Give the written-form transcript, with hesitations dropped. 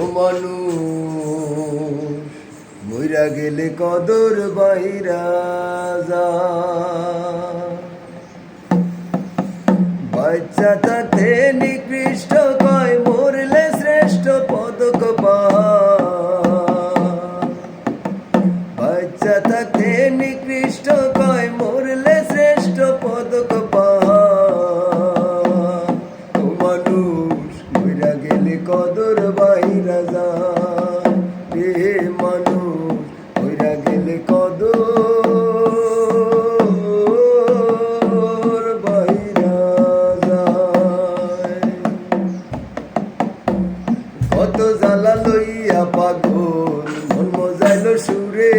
ও মানুষ মইরা গেলে কদর বাইরা যায়। বাচ্চা থাকতে নিকৃষ্ট কয়, মরলে শ্রেষ্ঠ পদক পায়। বাচ্চা থাকতে নিকৃষ্ট কয়, মরলে শ্রেষ্ঠ পদক পায়। ও মানুষ মইরা গেলে কদর বাইরা যায় রে মানুষ মইরা গেলে কদর বাইরা যায়। কত জ্বালা লইয়া পাগল মন মজাইল সুরে